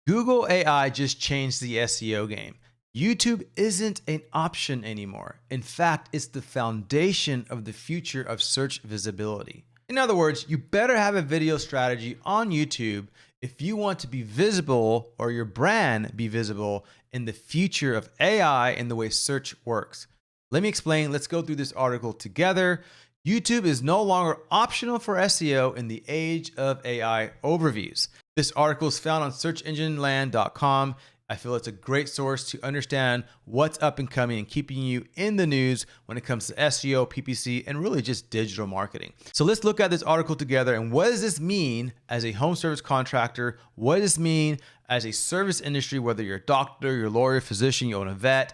Google AI just changed the SEO game. YouTube isn't an option anymore. In fact, it's the foundation of the future of search visibility. In other words, you better have a video strategy on YouTube if you want to be visible or your brand be visible in the future of AI and the way search works. Let me explain. Let's go through this article together. YouTube is no longer optional for SEO in the age of AI overviews. This article is found on searchengineland.com. I feel it's a great source to understand what's up and coming and keeping you in the news when it comes to SEO, PPC, and really just digital marketing. So let's look at this article together and what does this mean as a home service contractor? What does this mean as a service industry, whether you're a doctor, you're a lawyer, physician, you own a vet?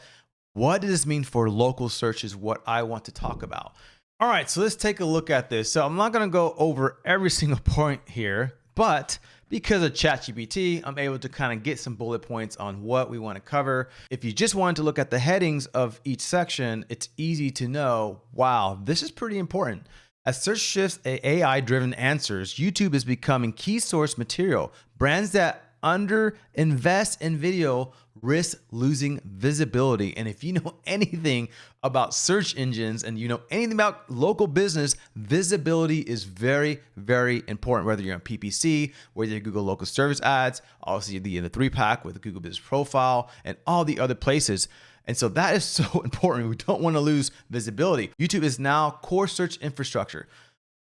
What does this mean for local search is what I want to talk about. All right, so let's take a look at this. So I'm not gonna go over every single point here, but because of ChatGPT, I'm able to kind of get some bullet points on what we want to cover. If you just wanted to look at the headings of each section, it's easy to know, wow, this is pretty important. As search shifts AI-driven answers, YouTube is becoming key source material. Brands that under-invest in video risk losing visibility. And if you know anything about search engines and you know anything about local business, visibility is very, very important. Whether you're on PPC, whether you're Google local service ads, obviously the 3-pack with the Google Business Profile and all the other places. And so that is so important. We don't want to lose visibility. YouTube is now core search infrastructure.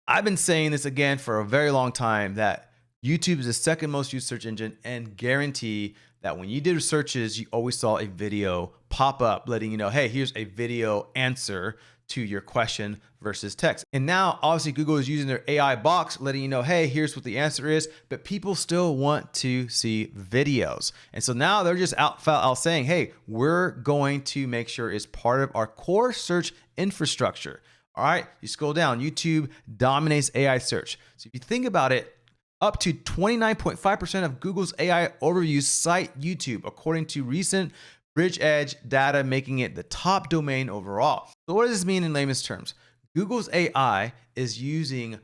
I've been saying this again for a very long time that YouTube is the second most used search engine, and guarantee that when you did searches, you always saw a video pop up letting you know, hey, here's a video answer to your question versus text. And now obviously Google is using their AI box letting you know, hey, here's what the answer is, but people still want to see videos. And so now they're just out saying, hey, we're going to make sure it's part of our core search infrastructure. All right, you scroll down, YouTube dominates AI search. So if you think about it, up to 29.5% of Google's AI overviews cite YouTube, according to recent Bridge Edge data, making it the top domain overall. So what does this mean in layman's terms? Google's AI is using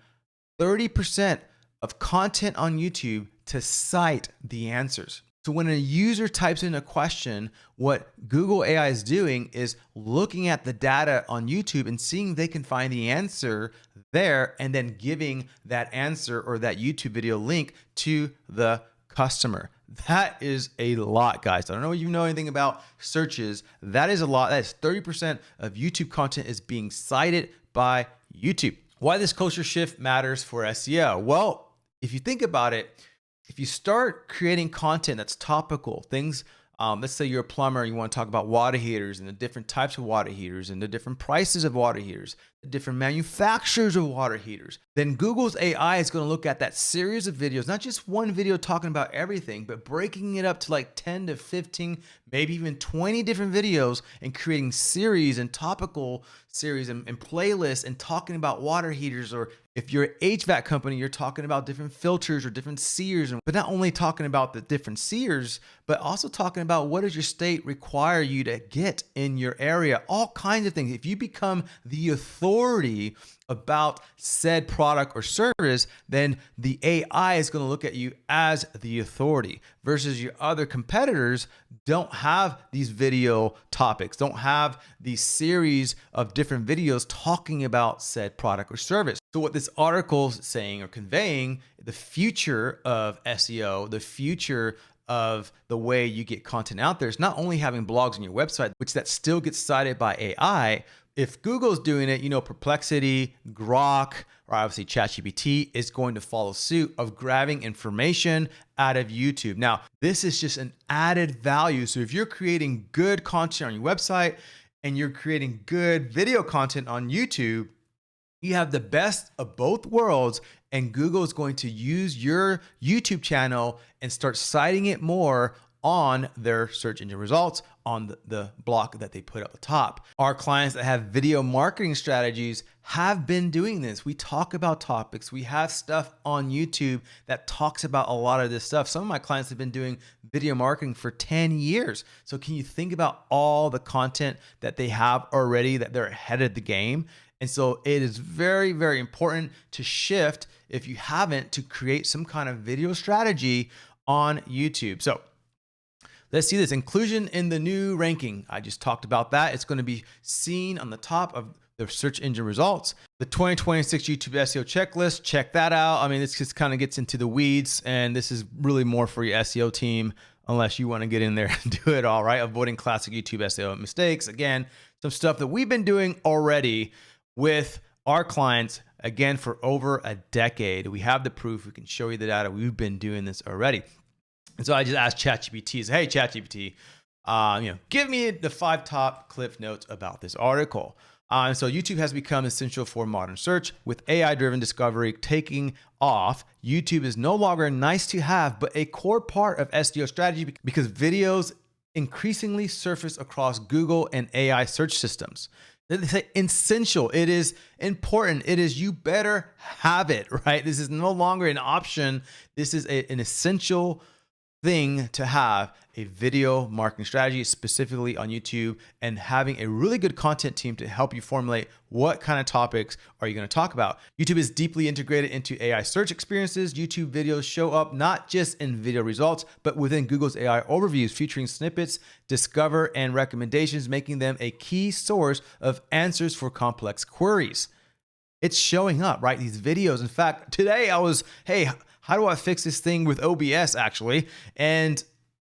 30% of content on YouTube to cite the answers. So when a user types in a question, what Google AI is doing is looking at the data on YouTube and seeing if they can find the answer there and then giving that answer or that YouTube video link to the customer. That is a lot, guys. I don't know if you know anything about searches. That is a lot. That is 30% of YouTube content is being cited by YouTube. Why this culture shift matters for SEO? Well, if you think about it, if you start creating content that's topical, things, let's say you're a plumber and you want to talk about water heaters and the different types of water heaters and the different prices of water heaters, the different manufacturers of water heaters, then Google's AI is going to look at that series of videos, not just one video talking about everything, but breaking it up to like 10 to 15, maybe even 20 different videos and creating series and topical series and playlists and talking about water heaters. Or if you're an HVAC company, you're talking about different filters or different SEERs, but not only talking about the different SEERs, but also talking about what does your state require you to get in your area, all kinds of things. If you become the authority about said product or service, then the AI is going to look at you as the authority versus your other competitors don't have these video topics, don't have these series of different videos talking about said product or service. So what this article is saying or conveying, the future of SEO, the future of the way you get content out there is not only having blogs on your website, which that still gets cited by AI. If Google's doing it, you know, Perplexity, Grok, or obviously ChatGPT is going to follow suit of grabbing information out of YouTube. Now, this is just an added value. So if you're creating good content on your website and you're creating good video content on YouTube, you have the best of both worlds, and Google is going to use your YouTube channel and start citing it more on their search engine results on the block that they put up the top. Our clients that have video marketing strategies have been doing this. We talk about topics. We have stuff on YouTube that talks about a lot of this stuff. Some of my clients have been doing video marketing for 10 years. So can you think about all the content that they have already, that they're ahead of the game? And so it is very, very important to shift, if you haven't, to create some kind of video strategy on YouTube. So let's see this inclusion in the new ranking. I just talked about that. It's going to be seen on the top of the search engine results. The 2026 YouTube SEO checklist, check that out. I mean, this just kind of gets into the weeds, and this is really more for your SEO team, unless you want to get in there and do it all, right? Avoiding classic YouTube SEO mistakes. Again, some stuff that we've been doing already with our clients, again, for over a decade. We have the proof. We can show you the data. We've been doing this already. And so I just asked ChatGPT, hey, ChatGPT, give me the 5 top cliff notes about this article. And so YouTube has become essential for modern search. With AI-driven discovery taking off, YouTube is no longer nice to have, but a core part of SEO strategy because videos increasingly surface across Google and AI search systems. They say essential. It is important. It is, you better have it, right? This is no longer an option. This is an essential thing to have a video marketing strategy, specifically on YouTube, and having a really good content team to help you formulate what kind of topics are you going to talk about. YouTube is deeply integrated into AI search experiences. YouTube videos show up not just in video results, but within Google's AI overviews, featuring snippets, discover, and recommendations, making them a key source of answers for complex queries. It's showing up, right? These videos. In fact, today I was, hey, how do I fix this thing with OBS actually? And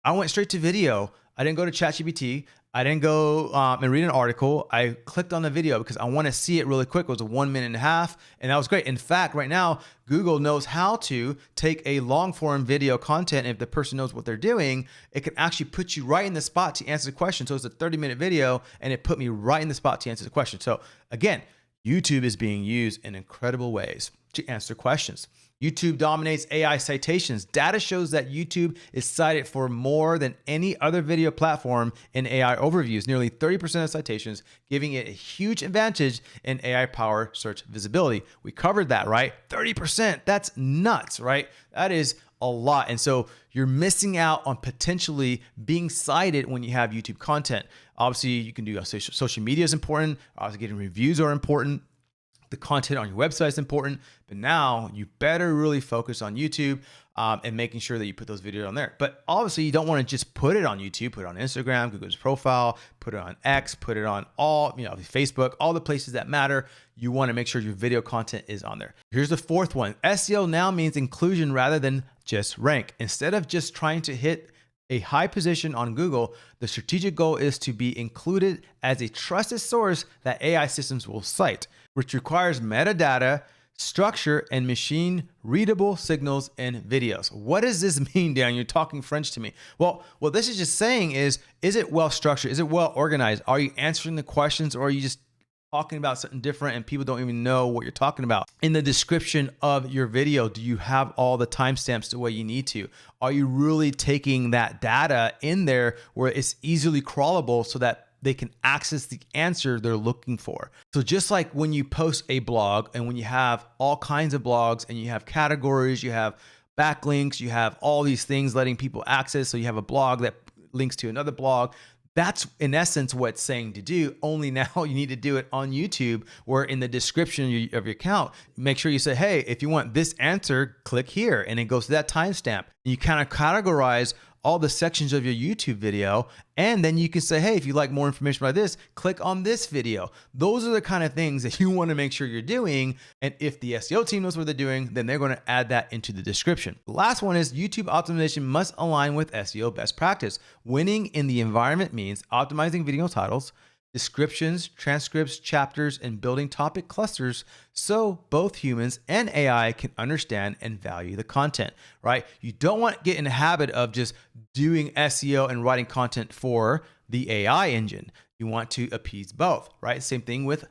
I went straight to video. I didn't go to ChatGPT. I didn't go and read an article. I clicked on the video because I want to see it really quick. It was a 1.5 minutes, and that was great. In fact, right now, Google knows how to take a long form video content. If the person knows what they're doing, it can actually put you right in the spot to answer the question. So it's a 30-minute video, and it put me right in the spot to answer the question. So again, YouTube is being used in incredible ways to answer questions. YouTube dominates AI citations. Data shows that YouTube is cited for more than any other video platform in AI overviews, nearly 30% of citations, giving it a huge advantage in AI-powered search visibility. We covered that, right? 30%, that's nuts, right? That is a lot. And so you're missing out on potentially being cited when you have YouTube content. Obviously, you can do social media is important. Obviously, getting reviews are important. The content on your website is important, but now you better really focus on YouTube and making sure that you put those videos on there. But obviously, you don't want to just put it on YouTube, put it on Instagram, Google's profile, put it on X, put it on all, Facebook, all the places that matter. You want to make sure your video content is on there. Here's the fourth one. SEO now means inclusion rather than just rank. Instead of just trying to hit a high position on Google, the strategic goal is to be included as a trusted source that AI systems will cite, which requires metadata, structure, and machine readable signals and videos. What does this mean, Dan? You're talking French to me. Well, what this is just saying is it well structured? Is it well organized? Are you answering the questions, or are you just talking about something different and people don't even know what you're talking about? In the description of your video, do you have all the timestamps the way you need to? Are you really taking that data in there where it's easily crawlable so that they can access the answer they're looking for? So just like when you post a blog, and when you have all kinds of blogs and you have categories, you have backlinks, you have all these things letting people access. So you have a blog that links to another blog. That's in essence what it's saying to do, only now you need to do it on YouTube, where in the description of your account, make sure you say, hey, if you want this answer, click here, and it goes to that timestamp. You kind of categorize all the sections of your YouTube video, and then you can say, hey, if you like more information about this, click on this video. Those are the kind of things that you want to make sure you're doing, and if the SEO team knows what they're doing, then they're going to add that into the description. The last one is YouTube optimization must align with SEO best practice. Winning in the environment means optimizing video titles, descriptions, transcripts, chapters, and building topic clusters so both humans and AI can understand and value the content, right? You don't want to get in the habit of just doing SEO and writing content for the AI engine. You want to appease both, right? Same thing with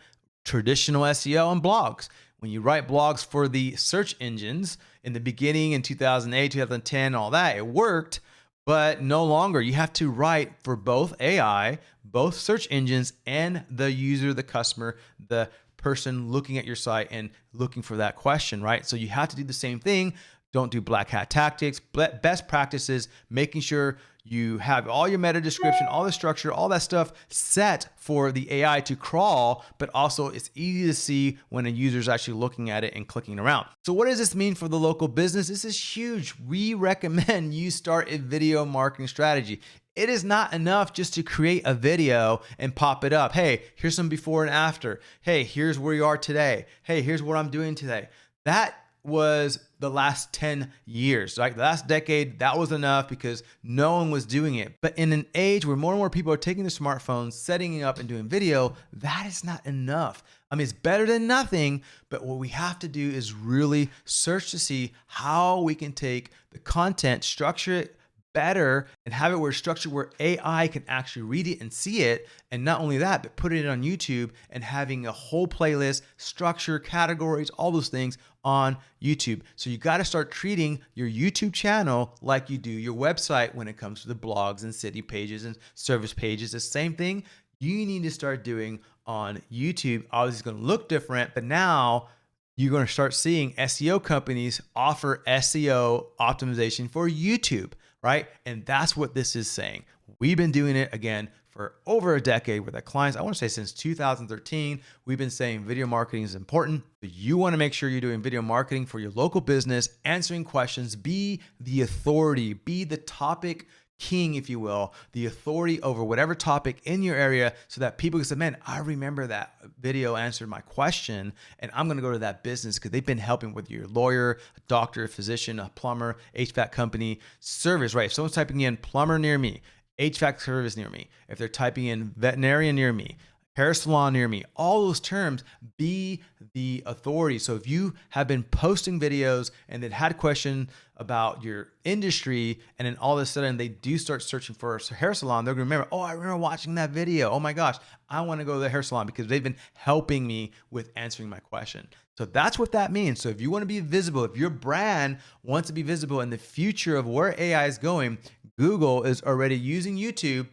traditional SEO and blogs. When you write blogs for the search engines in the beginning in 2008, 2010, all that, it worked. But no longer. You have to write for both AI, both search engines, and the user, the customer, the person looking at your site and looking for that question, right? So you have to do the same thing. Don't do black hat tactics. Best practices, making sure you have all your meta description, all the structure, all that stuff set for the AI to crawl, but also it's easy to see when a user is actually looking at it and clicking around. So what does this mean for the local business? This is huge. We recommend you start a video marketing strategy. It is not enough just to create a video and pop it up. Hey, here's some before and after. Hey, here's where you are today. Hey, here's what I'm doing today. That was the last 10 years, right? The last decade, that was enough because no one was doing it. But in an age where more and more people are taking their smartphones, setting it up and doing video, that is not enough. I mean, it's better than nothing, but what we have to do is really search to see how we can take the content, structure it better, and have it structured where AI can actually read it and see it. And not only that, but put it on YouTube and having a whole playlist, structure, categories, all those things on YouTube. So you got to start treating your YouTube channel like you do your website when it comes to the blogs and city pages and service pages. The same thing you need to start doing on YouTube. Obviously, it's going to look different, but now you're going to start seeing SEO companies offer SEO optimization for YouTube, right? And that's what this is saying. We've been doing it again for over a decade with our clients. I want to say since 2013, we've been saying video marketing is important. But you want to make sure you're doing video marketing for your local business, answering questions, be the authority, be the topic king, if you will, the authority over whatever topic in your area so that people can say, man, I remember that video answered my question and I'm going to go to that business because they've been helping with your lawyer, a doctor, a physician, a plumber, HVAC company, service, right? If someone's typing in plumber near me, HVAC service near me, if they're typing in veterinarian near me, hair salon near me, all those terms, be the authority. So if you have been posting videos and then had a question about your industry and then all of a sudden they do start searching for a hair salon, they're gonna remember, oh, I remember watching that video. Oh my gosh, I wanna go to the hair salon because they've been helping me with answering my question. So that's what that means. So if you wanna be visible, if your brand wants to be visible in the future of where AI is going, Google is already using YouTube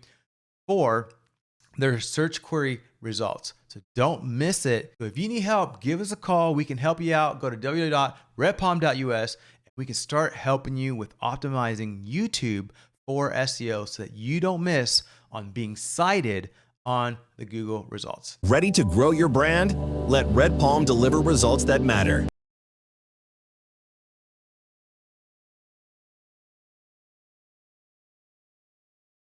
for their search query results. So don't miss it. So if you need help, give us a call. We can help you out. Go to www.redpalm.us and we can start helping you with optimizing YouTube for SEO so that you don't miss on being cited on the Google results. Ready to grow your brand? Let Red Palm deliver results that matter.